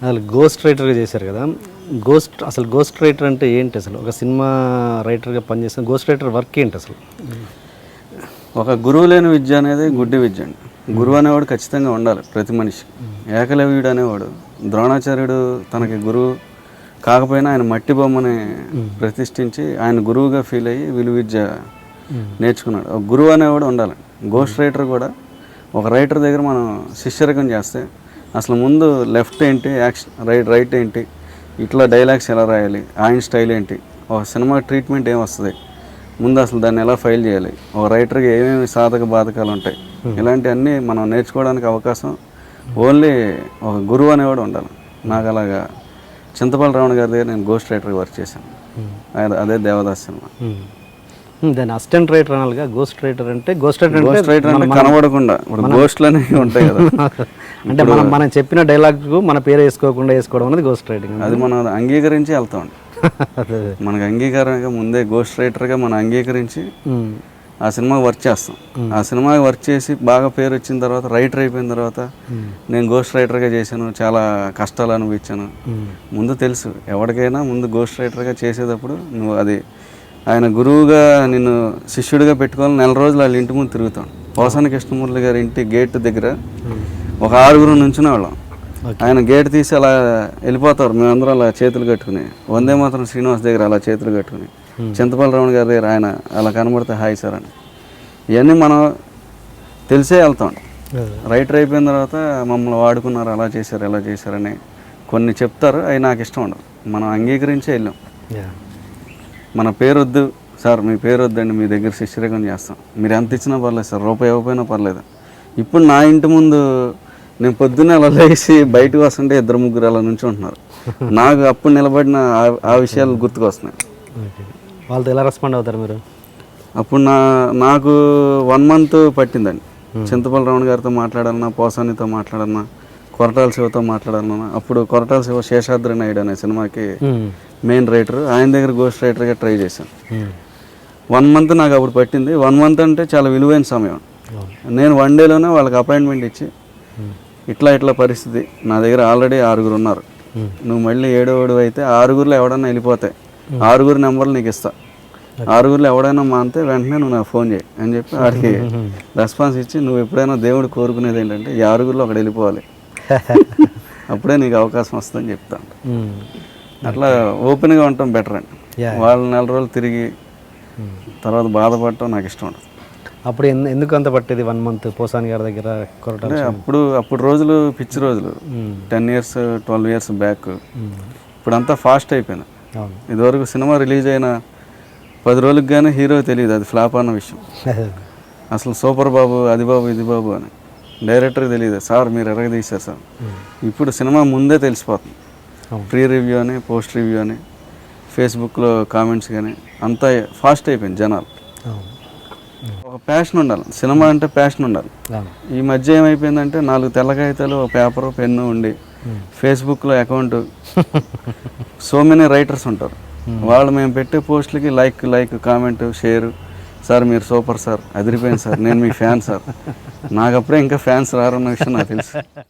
అసలు గోస్ట్ రైటర్గా చేశారు కదా, అసలు గోస్ట్ రైటర్ అంటే ఏంటి? అసలు ఒక సినిమా రైటర్గా పనిచేసిన గోస్ట్ రైటర్ వర్క్ ఏంటి అసలు? ఒక గురువు లేని విద్య అనేది గుడ్డి విద్య అండి. గురువు అనేవాడు ఖచ్చితంగా ఉండాలి ప్రతి మనిషికి. ఏకలవ్యుడు అనేవాడు, ద్రోణాచార్యుడు తనకి గురువు కాకపోయినా ఆయన మట్టి బొమ్మని ప్రతిష్ఠించి ఆయన గురువుగా ఫీల్ అయ్యి విలువ విద్య నేర్చుకున్నాడు. ఒక గురువు అనేవాడు ఉండాలి. గోస్ట్ రైటర్ కూడా ఒక రైటర్ దగ్గర మనం శిష్యరకం చేస్తే అసలు ముందు లెఫ్ట్ ఏంటి, యాక్షన్ రైట్ ఏంటి, ఇట్లా డైలాగ్స్ ఎలా రాయాలి, ఆయన స్టైల్ ఏంటి, ఒక సినిమా ట్రీట్మెంట్ ఏం వస్తుంది, ముందు అసలు దాన్ని ఎలా ఫైల్ చేయాలి, ఒక రైటర్కి ఏమేమి సాధక బాధకాలు ఉంటాయి, ఇలాంటివన్నీ మనం నేర్చుకోవడానికి అవకాశం ఓన్లీ ఒక గురువు అనేవాడు ఉండాలి. నాకు అలాగా చింతపల్లి రావణ గారి దగ్గర నేను గోస్ట్ రైటర్గా వర్క్ చేశాను. అదే దేవదాస్ సినిమా. దాని అసిస్టెంట్ రైటర్ అనాలిగా. గోస్ట్ రైటర్ అంటే కనబడకుండా ఇప్పుడు గోస్ట్లు అనేవి ఉంటాయి కదా, అంటే మనం చెప్పిన డైలాగ్కు మన పేరు వేసుకోవడం అనేది గోస్ట్ రైటింగ్. అది మనం అంగీకరించి వెళ్తామండి. మనకు అంగీకారంగా ముందే గోస్ట్ రైటర్గా మనం అంగీకరించి ఆ సినిమాకి వర్క్ చేస్తాం. ఆ సినిమాకి వర్క్ చేసి బాగా పేరు వచ్చిన తర్వాత, రైటర్ అయిపోయిన తర్వాత నేను గోస్ట్ రైటర్గా చేశాను, చాలా కష్టాలు అనుభవించాను. ముందు తెలుసు ఎవరికైనా, ముందు గోస్ట్ రైటర్గా చేసేటప్పుడు నువ్వు అది ఆయన గురువుగా నిన్ను శిష్యుడిగా పెట్టుకోవాలి. నెల రోజులు వాళ్ళ ఇంటి ముందు తిరుగుతాను. పోసాని కృష్ణమూర్తి గారి ఇంటి గేట్ దగ్గర ఒక 6 నుంచునే వాళ్ళం. ఆయన గేట్ తీసి అలా వెళ్ళిపోతారు, మేమందరం అలా చేతులు కట్టుకుని. వందే మాత్రం శ్రీనివాస్ దగ్గర అలా చేతులు కట్టుకుని, చింతపల్లి రావణ గారి దగ్గర ఆయన అలా కనబడితే హాయ్ సార్ అని. ఇవన్నీ మనం తెలిసే వెళ్తాం. రైటర్ అయిపోయిన తర్వాత మమ్మల్ని వాడుకున్నారు, అలా చేశారు ఎలా చేశారని కొన్ని చెప్తారు. అవి నాకు ఇష్టం ఉండదు. మనం అంగీకరించే వెళ్ళాం. మన పేరు వద్దు సార్, మీ పేరు వద్దండి, మీ దగ్గర శిష్యరేఖం చేస్తాం, మీరు ఎంత ఇచ్చినా పర్లేదు సార్, రూపాయి ఇవ్వకపోయినా పర్లేదు. ఇప్పుడు నా ఇంటి ముందు నేను పొద్దున్నే అలా లేచి బయటకు వస్తుంటే 2-3 అలా నుంచి ఉంటున్నారు. నాకు అప్పుడు నిలబడిన ఆ విషయాలు గుర్తుకొస్తున్నాయి. వాళ్ళతో ఎలా రెస్పాండ్ అవుతారు మీరు? అప్పుడు నాకు 1 month పట్టిందండి. చింతపల్లి రావణ గారితో మాట్లాడాలన్నా, పోసానితో మాట్లాడాలన్నా, కొరటాల శివతో మాట్లాడాలన్నా. అప్పుడు కొరటాల శివ శేషాద్రి నాయుడు అనే సినిమాకి మెయిన్ రైటర్, ఆయన దగ్గర గోస్ట్ రైటర్గా ట్రై చేశాను. 1 month నాకు అప్పుడు పట్టింది. 1 month అంటే చాలా విలువైన సమయం. నేను 1 dayలోనే వాళ్ళకి అపాయింట్మెంట్ ఇచ్చి, ఇట్లా పరిస్థితి, నా దగ్గర ఆల్రెడీ 6 ఉన్నారు, నువ్వు మళ్ళీ 7వ అయితే 6 ఎవడన్నా వెళ్ళిపోతే 6 నెంబర్లు నీకు ఇస్తా, 6 ఎవడైనా మానితే వెంటనే నువ్వు నాకు ఫోన్ చేయి అని చెప్పి వాడికి రెస్పాన్స్ ఇచ్చి, నువ్వు ఎప్పుడైనా దేవుడు కోరుకునేది ఏంటంటే ఈ 6 ఒకడు వెళ్ళిపోవాలి, అప్పుడే నీకు అవకాశం వస్తుందని చెప్తాను. అట్లా ఓపెన్గా ఉండటం బెటర్ అండి. వాళ్ళు 4 రోజులు తిరిగి తర్వాత బాధపడటం నాకు ఇష్టం ఉండదు. అప్పుడు ఎందుకు అంత పట్టేది 1 month పోసాని గారి దగ్గర? అప్పుడు రోజులు పిచ్చి రోజులు, 10 years 12 years బ్యాక్. ఇప్పుడు అంతా ఫాస్ట్ అయిపోయింది. ఇదివరకు సినిమా రిలీజ్ అయిన 10 రోజులకు కానీ హీరో తెలియదు అది ఫ్లాప్ అన్న విషయం. అసలు సూపర్ బాబు, అది బాబు, ఇది బాబు అని డైరెక్టర్కి తెలియదు, సార్ మీరు ఎరగదీశారు సార్. ఇప్పుడు సినిమా ముందే తెలిసిపోతుంది. ప్రీ రివ్యూ అని, పోస్ట్ రివ్యూ అని, ఫేస్బుక్లో కామెంట్స్ కానీ అంతా ఫాస్ట్ అయిపోయింది. జనాలు ఒక ప్యాషన్ ఉండాలి, సినిమా అంటే ప్యాషన్ ఉండాలి. ఈ మధ్య ఏమైపోయిందంటే 4 తెల్ల కాగితాలు, ఒక పేపరు, పెన్ను ఉండి ఫేస్బుక్లో అకౌంట్, సో మెనీ రైటర్స్ ఉంటారు. వాళ్ళు మేము పెట్టే పోస్టులకి లైక్ కామెంట్ షేర్, సార్ మీరు సూపర్ సార్, అదిరిపోయింది సార్, నేను మీ ఫ్యాన్ సార్. నాకు అప్పుడే ఇంకా ఫ్యాన్స్ రారన్న విషయం నాకు తెలుసు.